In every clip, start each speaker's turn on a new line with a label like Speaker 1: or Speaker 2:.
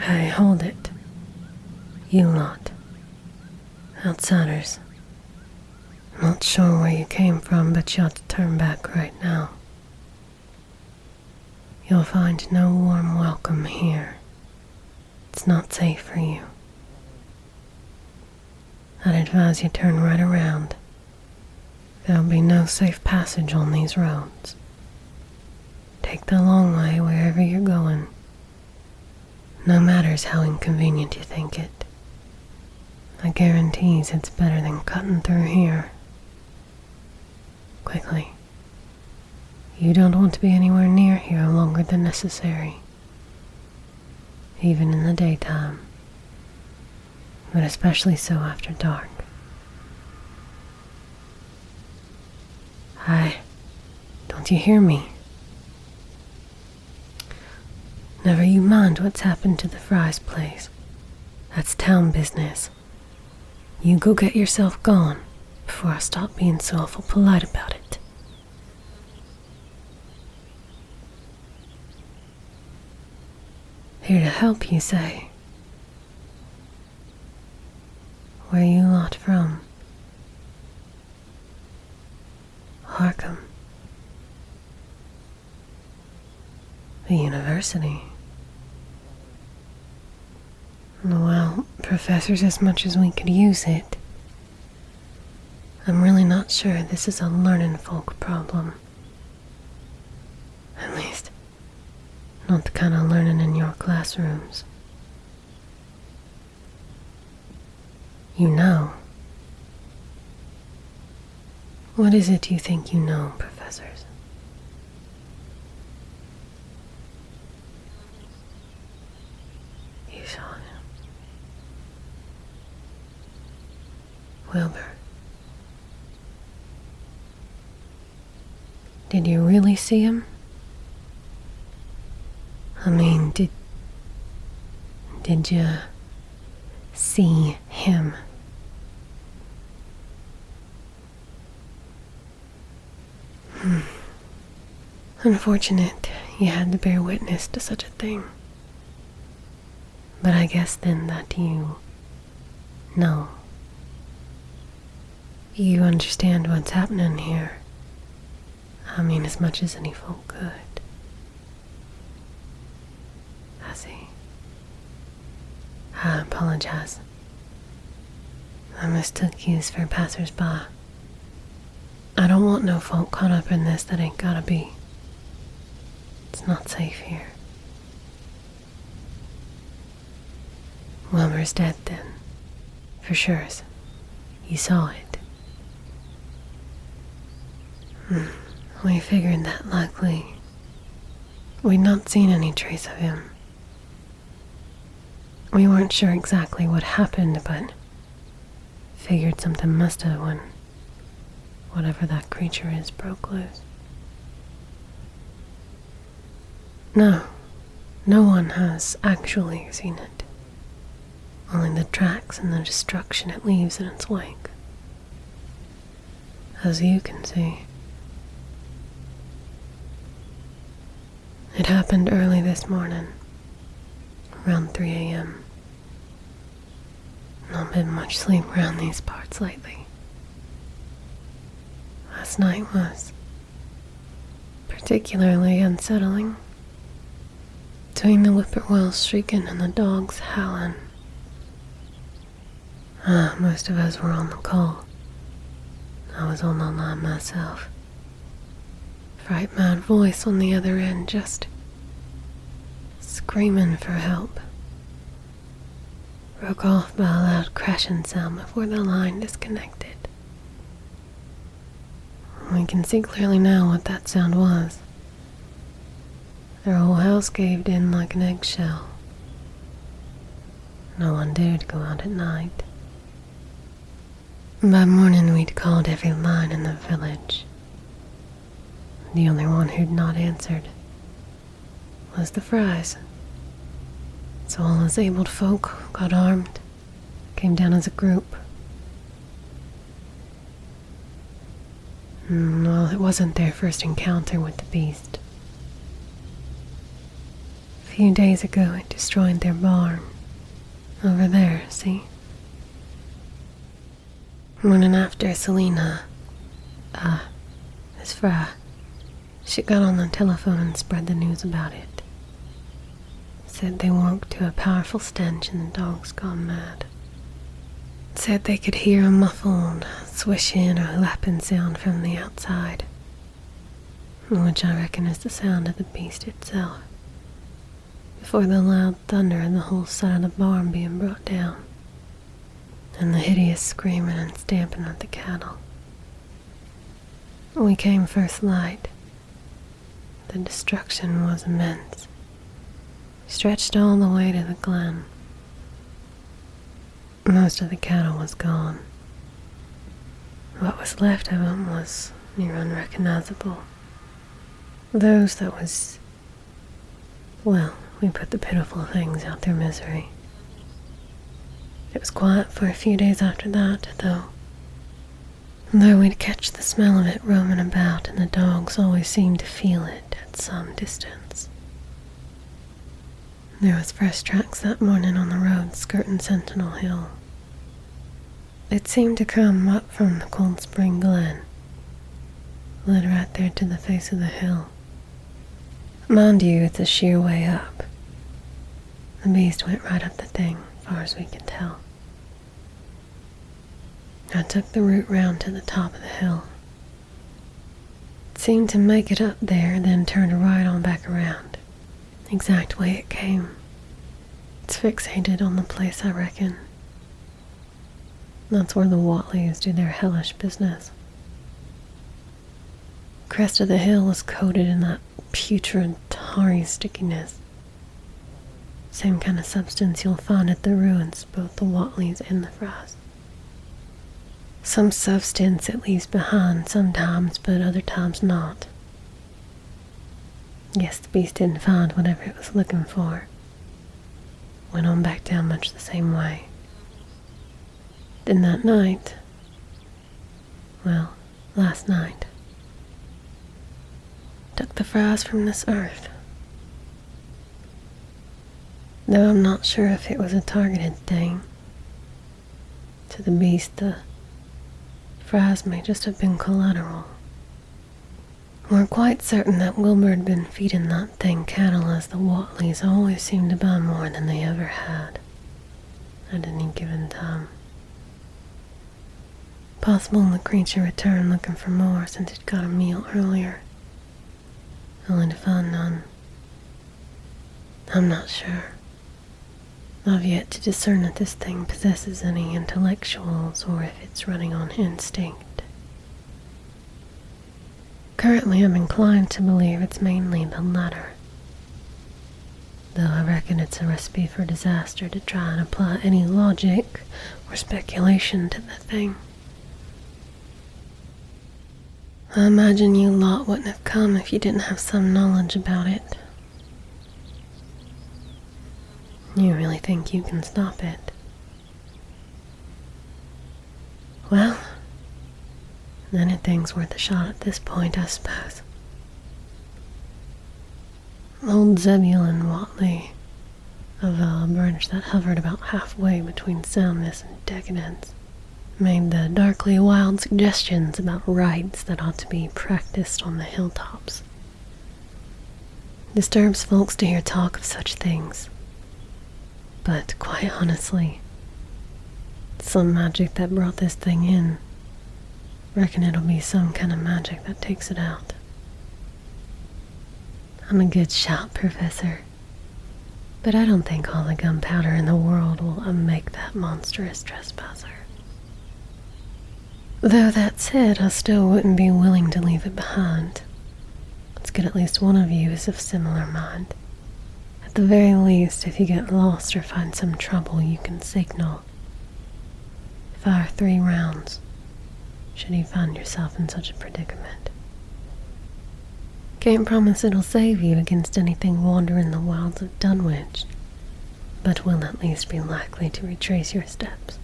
Speaker 1: Hey, hold it. You lot. Outsiders. Not sure where you came from, but you ought to turn back right now. You'll find no warm welcome here. It's not safe for you. I'd advise you turn right around. There'll be no safe passage on these roads. Take the long way wherever you're going. No matters how inconvenient you think it. I guarantees it's better than cutting through here. Quickly. You don't want to be anywhere near here longer than necessary. Even in the daytime. But especially so after dark. Hi. Don't you hear me? Never you mind what's happened to the Fry's place. That's town business. You go get yourself gone before I stop being so awful polite about it. Here to help, you say? Where you lot from? Arkham. The university. Well, professor's as much as we could use it. I'm really not sure this is a learning folk problem. At least, not the kind of learning in your classrooms. You know. What is it you think you know, professors? You saw him. Wilbur. Did you really see him? I mean, did you see him? Unfortunate you had to bear witness to such a thing. But I guess then that you know. You understand what's happening here. I mean, as much as any folk could. I see. I apologize. I mistook yous for passers-by. I don't want no folk caught up in this that ain't gotta be. It's not safe here. Wilbur's dead then. For sure. You saw it. We figured that likely we'd not seen any trace of him. We weren't sure exactly what happened, but figured something must have when whatever that creature is broke loose. No one has actually seen it. Only the tracks and the destruction it leaves in its wake. As you can see. It happened early this morning, around 3 a.m. Not been much sleep around these parts lately. Last night was particularly unsettling. Between the whippoorwills shrieking and the dogs howling. Most of us were on the call. I was on the line myself. Fright mad voice on the other end, just screaming for help. Broke off by a loud crashing sound before the line disconnected. We can see clearly now what that sound was. Their whole house caved in like an eggshell. No one dared go out at night. By morning we'd called every line in the village. The only one who'd not answered was the Frys. So all us abled folk got armed, came down as a group. Well, it wasn't their first encounter with the beast. few days ago it destroyed their barn. Over there, see? Morning after Selena, Miss Fra, she got on the telephone and spread the news about it. Said they woke to a powerful stench and the dog's gone mad. Said they could hear a muffled swishing or lapping sound from the outside, which I reckon is the sound of the beast itself, before the loud thunder and the whole side of the barn being brought down, and the hideous screaming and stamping of the cattle. We came first light. The destruction was immense, stretched all the way to the glen. Most of the cattle was gone. What was left of them was near unrecognizable. Those that was, well, we put the pitiful things out their misery. It was quiet for a few days after that, though we'd catch the smell of it roaming about, and the dogs always seemed to feel it at some distance. There was fresh tracks that morning on the road skirting Sentinel Hill. It seemed to come up from the Cold Spring Glen, led right there to the face of the hill. Mind you, it's a sheer way up. The beast went right up the thing, as far as we can tell. I took the route round to the top of the hill. It seemed to make it up there, then turned right on back around. Exact way it came. It's fixated on the place, I reckon. That's where the Watleys do their hellish business. The crest of the hill was coated in that putrid, tarry stickiness. Same kind of substance you'll find at the ruins, both the Watleys and the Fries. Some substance it leaves behind sometimes, but other times not. Guess the beast didn't find whatever it was looking for. Went on back down much the same way. Then that night, well, last night, took the Fries from this earth. Though I'm not sure if it was a targeted thing. To the beast, the Fries may just have been collateral. We're quite certain that Wilbur had been feeding that thing cattle, as the Watleys always seemed to buy more than they ever had at any given time. Possible the creature returned looking for more since it got a meal earlier, only to find none. I'm not sure. I've yet to discern if this thing possesses any intellectuals or if it's running on instinct. Currently, I'm inclined to believe it's mainly the latter, though I reckon it's a recipe for disaster to try and apply any logic or speculation to the thing. I imagine you lot wouldn't have come if you didn't have some knowledge about it. You really think you can stop it? Well, anything's worth a shot at this point, I suppose. Old Zebulon Watley, of a branch that hovered about halfway between soundness and decadence, made the darkly wild suggestions about rites that ought to be practiced on the hilltops. Disturbs folks to hear talk of such things, but quite honestly, some magic that brought this thing in. Reckon it'll be some kind of magic that takes it out. I'm a good shot, Professor, but I don't think all the gunpowder in the world will unmake that monstrous trespasser. Though that said, I still wouldn't be willing to leave it behind. It's good at least one of you is of similar mind. At the very least, if you get lost or find some trouble, you can signal. Fire 3 rounds, should you find yourself in such a predicament. Can't promise it'll save you against anything wandering the wilds of Dunwich, but will at least be likely to retrace your steps.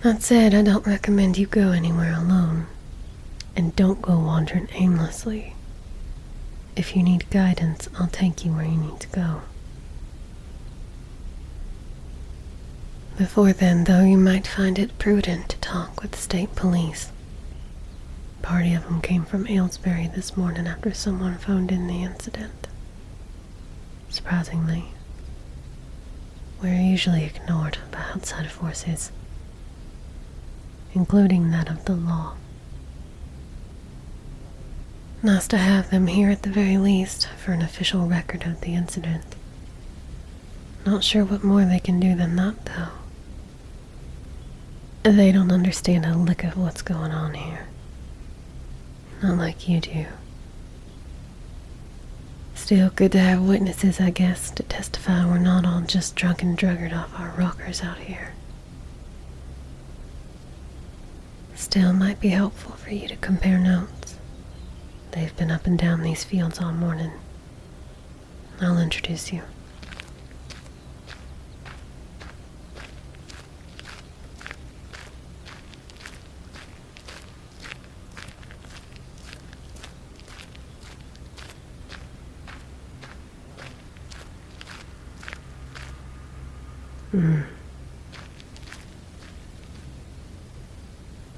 Speaker 1: That said, I don't recommend you go anywhere alone, and don't go wandering aimlessly. If you need guidance, I'll take you where you need to go. Before then, though, you might find it prudent to talk with the state police. A party of them came from Aylesbury this morning after someone phoned in the incident. Surprisingly, we're usually ignored by outside forces, including that of the law. Nice to have them here at the very least for an official record of the incident. Not sure what more they can do than that, though. They don't understand a lick of what's going on here. Not like you do. Still good to have witnesses, I guess, to testify we're not all just drunk and druggered off our rockers out here. Still might be helpful for you to compare notes. They've been up and down these fields all morning. I'll introduce you.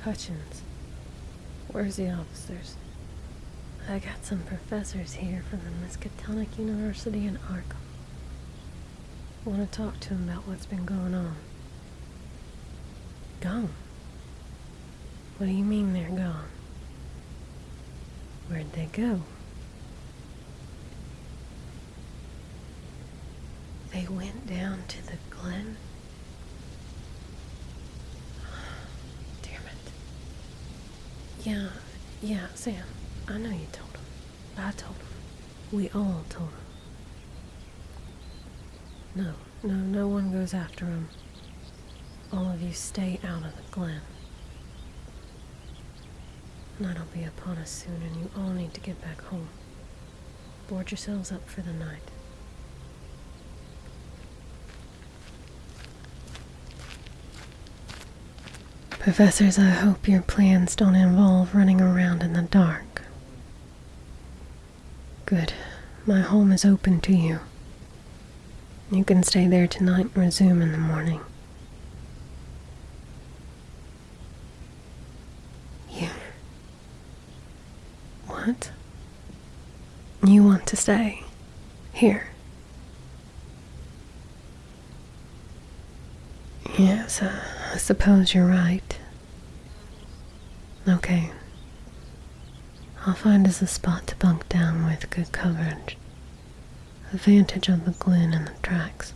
Speaker 1: Hutchins, where's the officers? I got some professors here from the Miskatonic University in Arkham. Want to talk to them about what's been going on. Gone? What do you mean they're gone? Where'd they go? They went down to the glen? Damn it. Yeah, Sam. I know you told him. I told him. We all told him. No one goes after him. All of you stay out of the glen. Night'll be upon us soon, and you all need to get back home. Board yourselves up for the night. Professors, I hope your plans don't involve running around in the dark. Good. My home is open to you. You can stay there tonight and resume in the morning. You... What? You want to stay? Here? Yes, I suppose you're right. Okay. I'll find us a spot to bunk down with good coverage. Advantage of the glen and the tracks.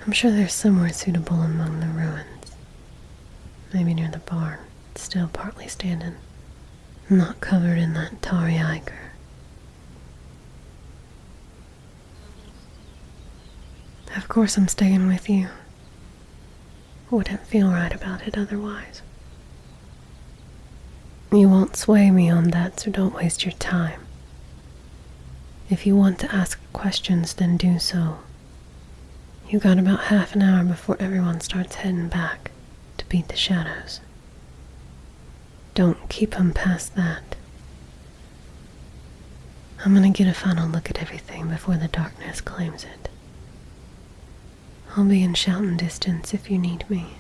Speaker 1: I'm sure there's somewhere suitable among the ruins. Maybe near the barn, still partly standing. Not covered in that tarry ichor. Of course I'm staying with you. Wouldn't feel right about it otherwise. You won't sway me on that, so don't waste your time. If you want to ask questions, then do so. You got about half an hour before everyone starts heading back to beat the shadows. Don't keep them past that. I'm gonna get a final look at everything before the darkness claims it. I'll be in shouting distance if you need me.